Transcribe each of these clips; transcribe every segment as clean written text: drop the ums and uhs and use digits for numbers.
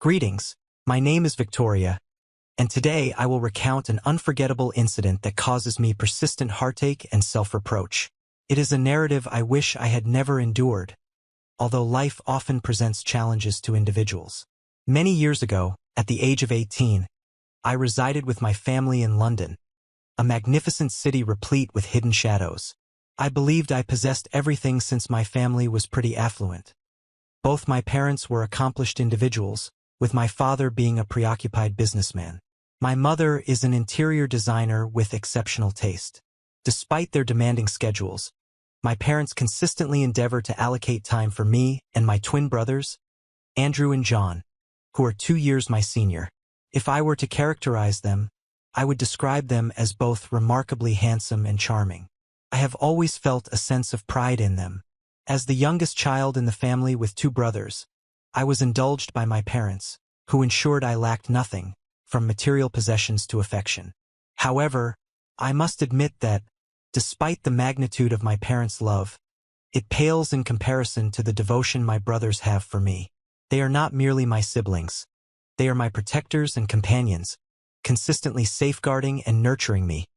Greetings, my name is Victoria, and today I will recount an unforgettable incident that causes me persistent heartache and self-reproach. It is a narrative I wish I had never endured, although life often presents challenges to individuals. Many years ago, at the age of 18, I resided with my family in London, a magnificent city replete with hidden shadows. I believed I possessed everything since my family was pretty affluent. Both my parents were accomplished individuals, with my father being a preoccupied businessman. My mother is an interior designer with exceptional taste. Despite their demanding schedules, my parents consistently endeavor to allocate time for me and my twin brothers, Andrew and John, who are 2 years my senior. If I were to characterize them, I would describe them as both remarkably handsome and charming. I have always felt a sense of pride in them. As the youngest child in the family with 2 brothers, I was indulged by my parents, who ensured I lacked nothing, from material possessions to affection. However, I must admit that, despite the magnitude of my parents' love, it pales in comparison to the devotion my brothers have for me. They are not merely my siblings. They are my protectors and companions, consistently safeguarding and nurturing me,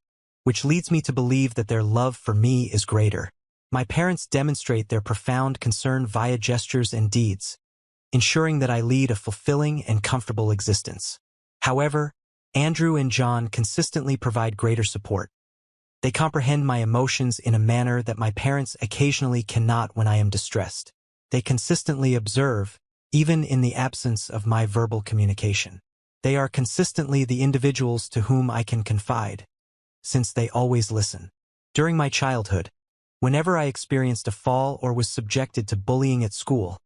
which leads me to believe that their love for me is greater. My parents demonstrate their profound concern via gestures and deeds, ensuring that I lead a fulfilling and comfortable existence. However, Andrew and John consistently provide greater support. They comprehend my emotions in a manner that my parents occasionally cannot when I am distressed. They consistently observe, even in the absence of my verbal communication. They are consistently the individuals to whom I can confide, since they always listen. During my childhood, whenever I experienced a fall or was subjected to bullying at school,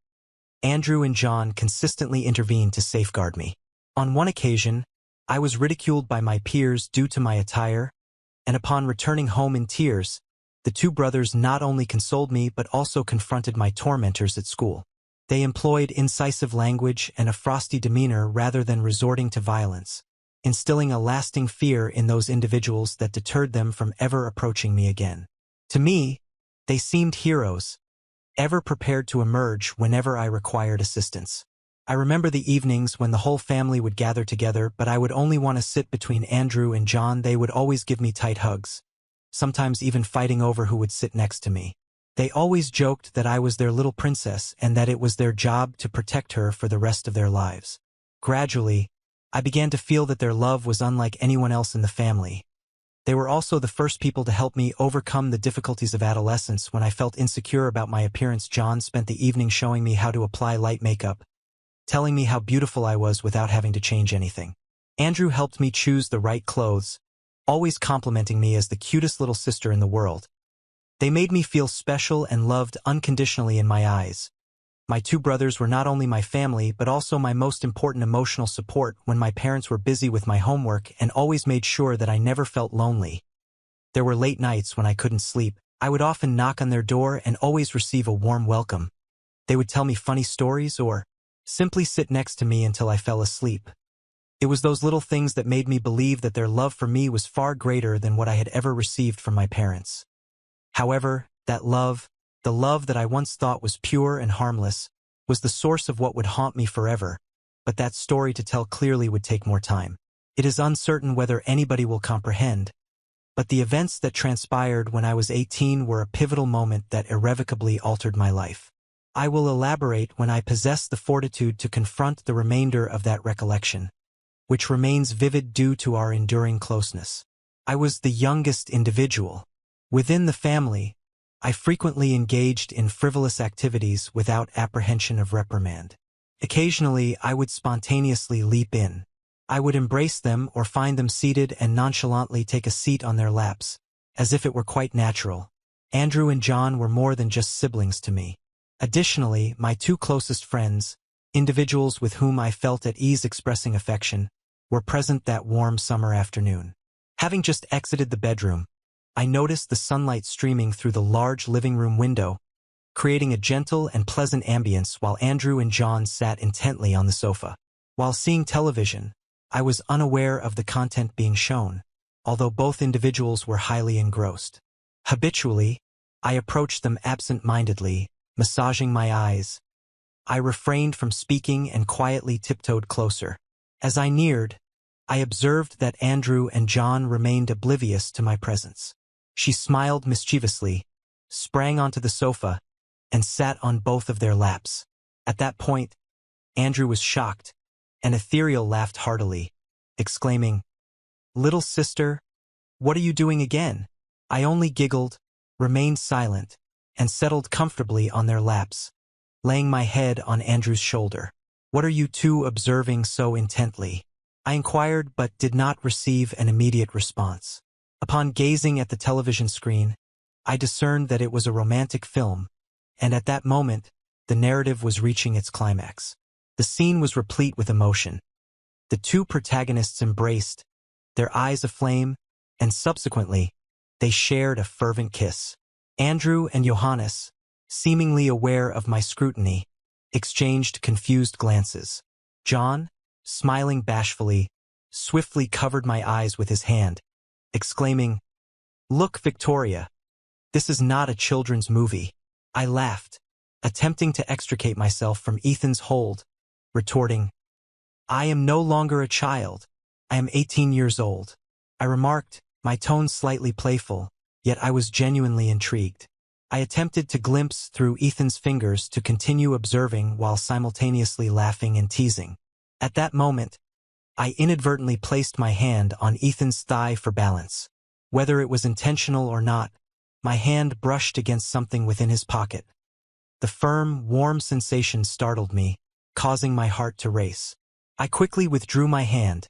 Andrew and John consistently intervened to safeguard me. On one occasion, I was ridiculed by my peers due to my attire, and upon returning home in tears, the 2 brothers not only consoled me but also confronted my tormentors at school. They employed incisive language and a frosty demeanor rather than resorting to violence, instilling a lasting fear in those individuals that deterred them from ever approaching me again. To me, they seemed heroes, ever prepared to emerge whenever I required assistance. I remember the evenings when the whole family would gather together, but I would only want to sit between Andrew and John. They would always give me tight hugs, sometimes even fighting over who would sit next to me. They always joked that I was their little princess and that it was their job to protect her for the rest of their lives. Gradually, I began to feel that their love was unlike anyone else in the family. They were also the first people to help me overcome the difficulties of adolescence when I felt insecure about my appearance. John spent the evening showing me how to apply light makeup, telling me how beautiful I was without having to change anything. Andrew helped me choose the right clothes, always complimenting me as the cutest little sister in the world. They made me feel special and loved unconditionally in my eyes. My 2 brothers were not only my family but also my most important emotional support when my parents were busy with my homework and always made sure that I never felt lonely. There were late nights when I couldn't sleep. I would often knock on their door and always receive a warm welcome. They would tell me funny stories or simply sit next to me until I fell asleep. It was those little things that made me believe that their love for me was far greater than what I had ever received from my parents. However, that love, the love that I once thought was pure and harmless, was the source of what would haunt me forever, but that story to tell clearly would take more time. It is uncertain whether anybody will comprehend, but the events that transpired when I was 18 were a pivotal moment that irrevocably altered my life. I will elaborate when I possess the fortitude to confront the remainder of that recollection, which remains vivid due to our enduring closeness. I was the youngest individual. Within the family, I frequently engaged in frivolous activities without apprehension of reprimand. Occasionally, I would spontaneously leap in. I would embrace them or find them seated and nonchalantly take a seat on their laps, as if it were quite natural. Andrew and John were more than just siblings to me. Additionally, my 2 closest friends, individuals with whom I felt at ease expressing affection, were present that warm summer afternoon. Having just exited the bedroom, I noticed the sunlight streaming through the large living room window, creating a gentle and pleasant ambience while Andrew and John sat intently on the sofa. While seeing television, I was unaware of the content being shown, although both individuals were highly engrossed. Habitually, I approached them absent-mindedly, massaging my eyes, I refrained from speaking and quietly tiptoed closer. As I neared, I observed that Andrew and John remained oblivious to my presence. She smiled mischievously, sprang onto the sofa, and sat on both of their laps. At that point, Andrew was shocked, and Ethereal laughed heartily, exclaiming, "Little sister, what are you doing again?" I only giggled, remained silent, and settled comfortably on their laps, laying my head on Andrew's shoulder. "What are you two observing so intently?" I inquired but did not receive an immediate response. Upon gazing at the television screen, I discerned that it was a romantic film, and at that moment, the narrative was reaching its climax. The scene was replete with emotion. The two protagonists embraced, their eyes aflame, and subsequently, they shared a fervent kiss. Andrew and Johannes, seemingly aware of my scrutiny, exchanged confused glances. John, smiling bashfully, swiftly covered my eyes with his hand, exclaiming, "Look, Victoria, this is not a children's movie." I laughed, attempting to extricate myself from Ethan's hold, retorting, "I am no longer a child. I am 18 years old." I remarked, my tone slightly playful, yet I was genuinely intrigued. I attempted to glimpse through Ethan's fingers to continue observing while simultaneously laughing and teasing. At that moment, I inadvertently placed my hand on Ethan's thigh for balance. Whether it was intentional or not, my hand brushed against something within his pocket. The firm, warm sensation startled me, causing my heart to race. I quickly withdrew my hand,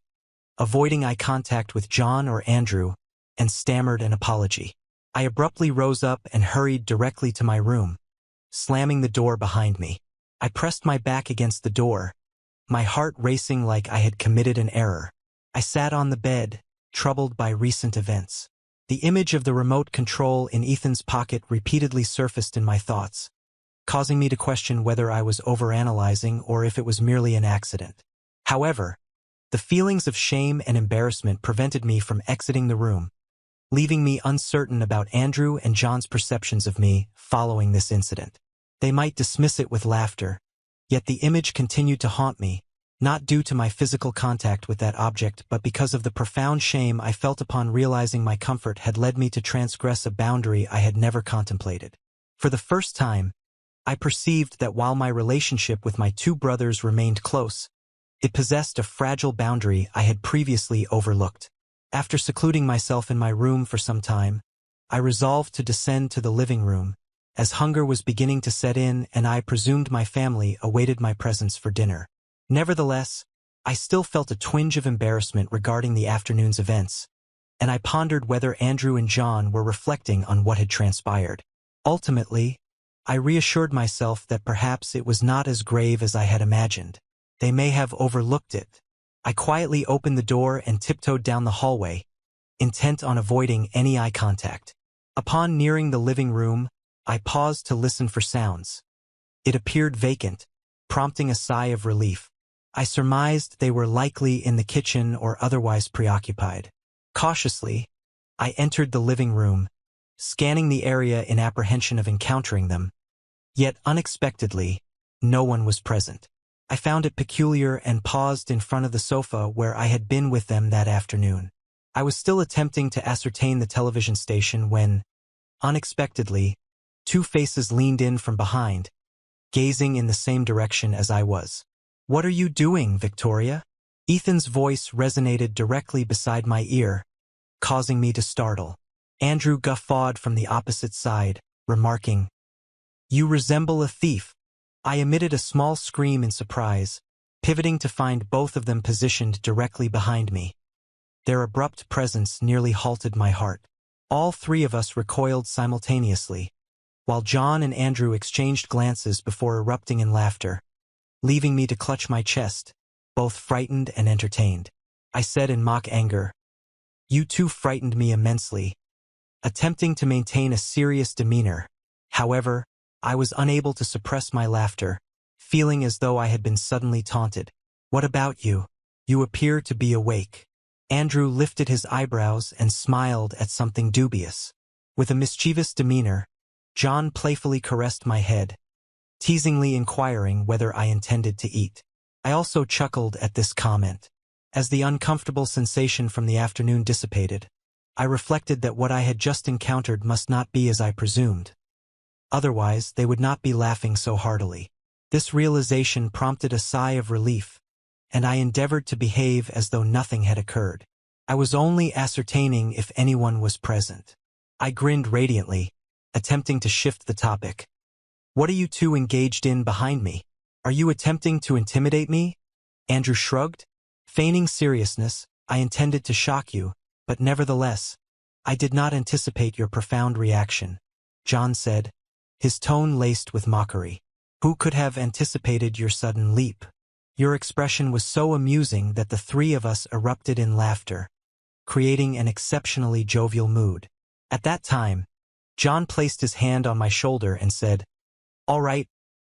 avoiding eye contact with John or Andrew, and stammered an apology. I abruptly rose up and hurried directly to my room, slamming the door behind me. I pressed my back against the door, my heart racing like I had committed an error. I sat on the bed, troubled by recent events. The image of the remote control in Ethan's pocket repeatedly surfaced in my thoughts, causing me to question whether I was overanalyzing or if it was merely an accident. However, the feelings of shame and embarrassment prevented me from exiting the room, leaving me uncertain about Andrew and John's perceptions of me following this incident. They might dismiss it with laughter, yet the image continued to haunt me, not due to my physical contact with that object but because of the profound shame I felt upon realizing my comfort had led me to transgress a boundary I had never contemplated. For the first time, I perceived that while my relationship with my two brothers remained close, it possessed a fragile boundary I had previously overlooked. After secluding myself in my room for some time, I resolved to descend to the living room, as hunger was beginning to set in and I presumed my family awaited my presence for dinner. Nevertheless, I still felt a twinge of embarrassment regarding the afternoon's events, and I pondered whether Andrew and John were reflecting on what had transpired. Ultimately, I reassured myself that perhaps it was not as grave as I had imagined. They may have overlooked it. I quietly opened the door and tiptoed down the hallway, intent on avoiding any eye contact. Upon nearing the living room, I paused to listen for sounds. It appeared vacant, prompting a sigh of relief. I surmised they were likely in the kitchen or otherwise preoccupied. Cautiously, I entered the living room, scanning the area in apprehension of encountering them. Yet unexpectedly, no one was present. I found it peculiar and paused in front of the sofa where I had been with them that afternoon. I was still attempting to ascertain the television station when, unexpectedly, two faces leaned in from behind, gazing in the same direction as I was. "What are you doing, Victoria?" Ethan's voice resonated directly beside my ear, causing me to startle. Andrew guffawed from the opposite side, remarking, "You resemble a thief." I emitted a small scream in surprise, pivoting to find both of them positioned directly behind me. Their abrupt presence nearly halted my heart. All three of us recoiled simultaneously, while John and Andrew exchanged glances before erupting in laughter, leaving me to clutch my chest, both frightened and entertained. I said in mock anger, "You two frightened me immensely," attempting to maintain a serious demeanor. However, I was unable to suppress my laughter, feeling as though I had been suddenly taunted. "What about you? You appear to be awake." Andrew lifted his eyebrows and smiled at something dubious. With a mischievous demeanor, John playfully caressed my head, teasingly inquiring whether I intended to eat. I also chuckled at this comment. As the uncomfortable sensation from the afternoon dissipated, I reflected that what I had just encountered must not be as I presumed. Otherwise, they would not be laughing so heartily. This realization prompted a sigh of relief, and I endeavored to behave as though nothing had occurred. I was only ascertaining if anyone was present. I grinned radiantly, attempting to shift the topic. "What are you two engaged in behind me? Are you attempting to intimidate me?" Andrew shrugged. Feigning seriousness, "I intended to shock you, but nevertheless, I did not anticipate your profound reaction," John said, his tone laced with mockery. "Who could have anticipated your sudden leap?" Your expression was so amusing that the three of us erupted in laughter, creating an exceptionally jovial mood. At that time, John placed his hand on my shoulder and said, "All right,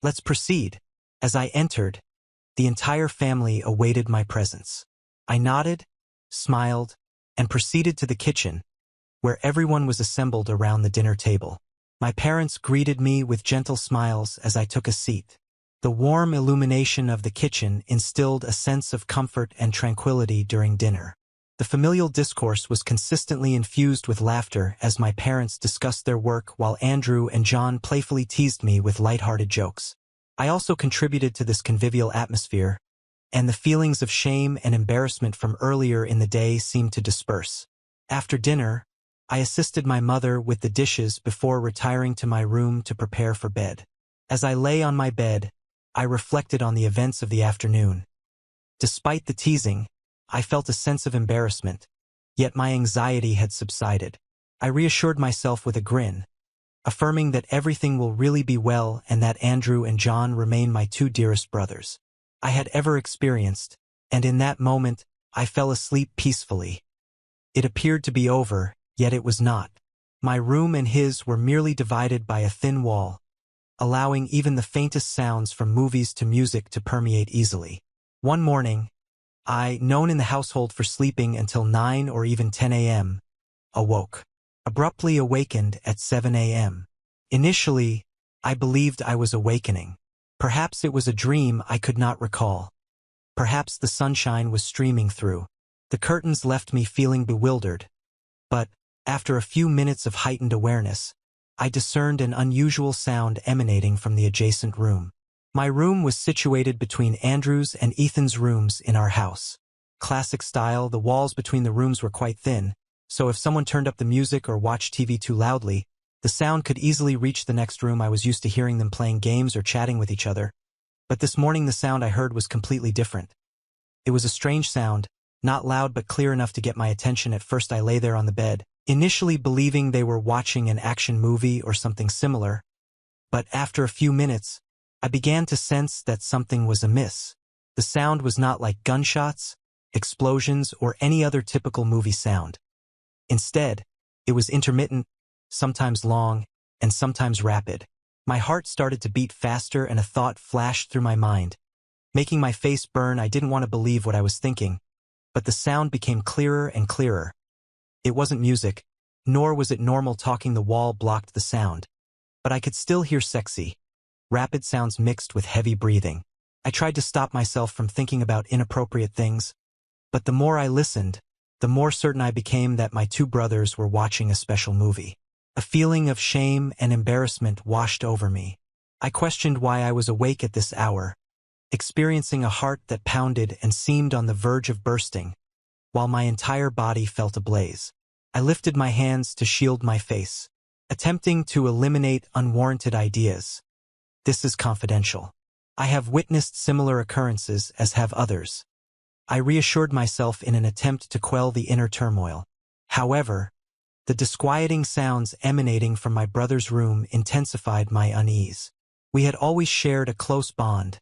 let's proceed." As I entered, the entire family awaited my presence. I nodded, smiled, and proceeded to the kitchen, where everyone was assembled around the dinner table. My parents greeted me with gentle smiles as I took a seat. The warm illumination of the kitchen instilled a sense of comfort and tranquility during dinner. The familial discourse was consistently infused with laughter as my parents discussed their work while Andrew and John playfully teased me with lighthearted jokes. I also contributed to this convivial atmosphere, and the feelings of shame and embarrassment from earlier in the day seemed to disperse. After dinner, I assisted my mother with the dishes before retiring to my room to prepare for bed. As I lay on my bed, I reflected on the events of the afternoon. Despite the teasing, I felt a sense of embarrassment, yet my anxiety had subsided. I reassured myself with a grin, affirming that everything will really be well and that Andrew and John remain my two dearest brothers I had ever experienced, and in that moment, I fell asleep peacefully. It appeared to be over, yet it was not. My room and his were merely divided by a thin wall, allowing even the faintest sounds from movies to music to permeate easily. One morning, I, known in the household for sleeping until 9 or even 10 a.m., awoke. Abruptly awakened at 7 a.m. Initially, I believed I was awakening. Perhaps it was a dream I could not recall. Perhaps the sunshine was streaming through. The curtains left me feeling bewildered. But, after a few minutes of heightened awareness, I discerned an unusual sound emanating from the adjacent room. My room was situated between Andrew's and Ethan's rooms in our house. Classic style, the walls between the rooms were quite thin, so if someone turned up the music or watched TV too loudly, the sound could easily reach the next room. I was used to hearing them playing games or chatting with each other. But this morning the sound I heard was completely different. It was a strange sound, not loud but clear enough to get my attention. At first I lay there on the bed, initially believing they were watching an action movie or something similar. But after a few minutes, I began to sense that something was amiss. The sound was not like gunshots, explosions, or any other typical movie sound. Instead, it was intermittent, sometimes long, and sometimes rapid. My heart started to beat faster and a thought flashed through my mind, making my face burn. I didn't want to believe what I was thinking, but the sound became clearer and clearer. It wasn't music, nor was it normal talking. The wall blocked the sound, but I could still hear sexy, rapid sounds mixed with heavy breathing. I tried to stop myself from thinking about inappropriate things, but the more I listened, the more certain I became that my two brothers were watching a special movie. A feeling of shame and embarrassment washed over me. I questioned why I was awake at this hour, experiencing a heart that pounded and seemed on the verge of bursting, while my entire body felt ablaze. I lifted my hands to shield my face, attempting to eliminate unwarranted ideas. This is confidential. I have witnessed similar occurrences, as have others. I reassured myself in an attempt to quell the inner turmoil. However, the disquieting sounds emanating from my brother's room intensified my unease. We had always shared a close bond,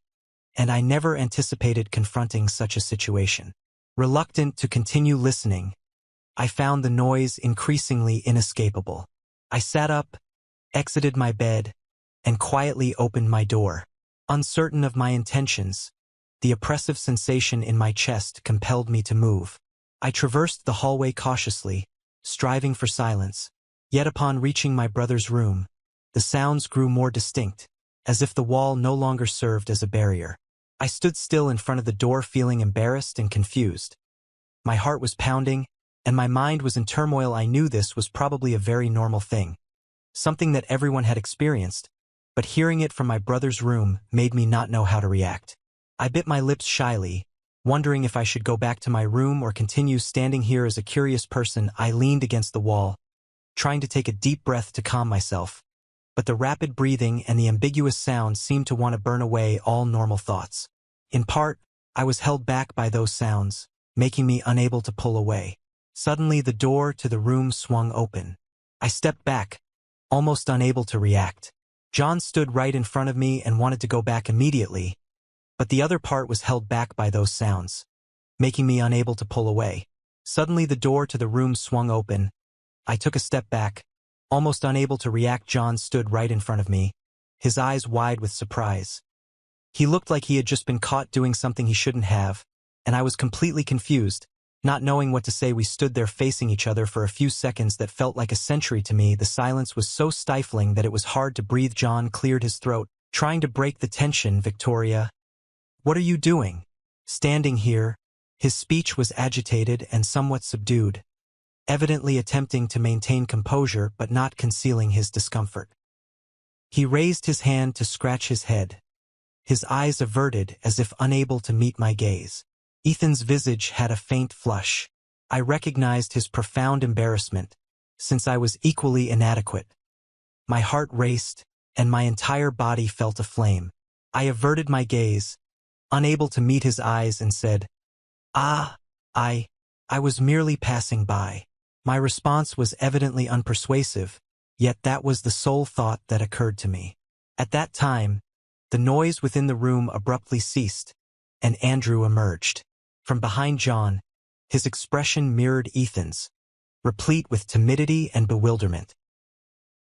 and I never anticipated confronting such a situation. Reluctant to continue listening, I found the noise increasingly inescapable. I sat up, exited my bed, and quietly opened my door. Uncertain of my intentions, the oppressive sensation in my chest compelled me to move. I traversed the hallway cautiously, striving for silence. Yet upon reaching my brother's room, the sounds grew more distinct. as if the wall no longer served as a barrier. I stood still in front of the door feeling embarrassed and confused. My heart was pounding, and my mind was in turmoil. I knew this was probably a very normal thing, something that everyone had experienced, but hearing it from my brother's room made me not know how to react. I bit my lips shyly, wondering if I should go back to my room or continue standing here as a curious person. I leaned against the wall, trying to take a deep breath to calm myself, but the rapid breathing and the ambiguous sound seemed to want to burn away all normal thoughts. In part, I was held back by those sounds, making me unable to pull away. Suddenly, the door to the room swung open. I stepped back, almost unable to react. John stood right in front of me and wanted to go back immediately, but the other part was held back by those sounds, making me unable to pull away. Suddenly, the door to the room swung open. I took a step back, almost unable to react. John stood right in front of me, his eyes wide with surprise. He looked like he had just been caught doing something he shouldn't have, and I was completely confused, not knowing what to say. We stood there facing each other for a few seconds that felt like a century to me. The silence was so stifling that it was hard to breathe. John cleared his throat, trying to break the tension. "Victoria, what are you doing?" Standing here, his speech was agitated and somewhat subdued, evidently attempting to maintain composure but not concealing his discomfort. He raised his hand to scratch his head, his eyes averted as if unable to meet my gaze. Ethan's visage had a faint flush. I recognized his profound embarrassment, since I was equally inadequate. My heart raced, and my entire body felt aflame. I averted my gaze, unable to meet his eyes, and said, I was merely passing by." My response was evidently unpersuasive, yet that was the sole thought that occurred to me. At that time, the noise within the room abruptly ceased, and Andrew emerged. From behind John, his expression mirrored Ethan's, replete with timidity and bewilderment.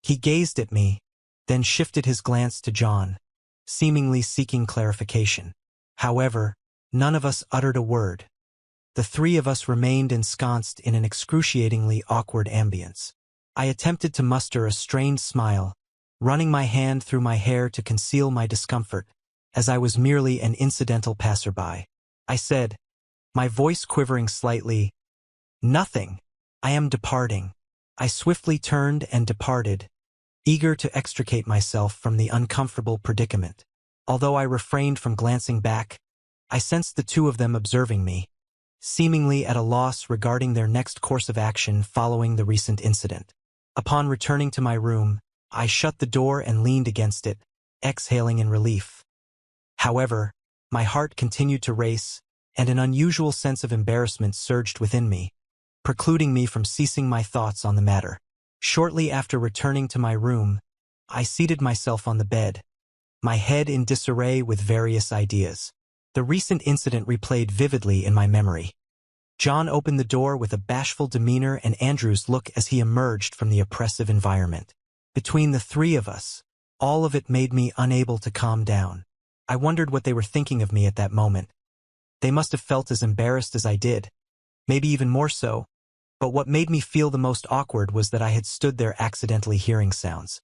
He gazed at me, then shifted his glance to John, seemingly seeking clarification. However, none of us uttered a word. The three of us remained ensconced in an excruciatingly awkward ambience. I attempted to muster a strained smile, running my hand through my hair to conceal my discomfort, as I was merely an incidental passerby. I said, my voice quivering slightly, "Nothing. I am departing." I swiftly turned and departed, eager to extricate myself from the uncomfortable predicament. Although I refrained from glancing back, I sensed the two of them observing me, seemingly at a loss regarding their next course of action following the recent incident. Upon returning to my room, I shut the door and leaned against it, exhaling in relief. However, my heart continued to race, and an unusual sense of embarrassment surged within me, precluding me from ceasing my thoughts on the matter. Shortly after returning to my room, I seated myself on the bed, my head in disarray with various ideas. The recent incident replayed vividly in my memory. John opened the door with a bashful demeanor and Andrew's look as he emerged from the oppressive environment. Between the three of us, all of it made me unable to calm down. I wondered what they were thinking of me at that moment. They must have felt as embarrassed as I did, maybe even more so, but what made me feel the most awkward was that I had stood there accidentally hearing sounds.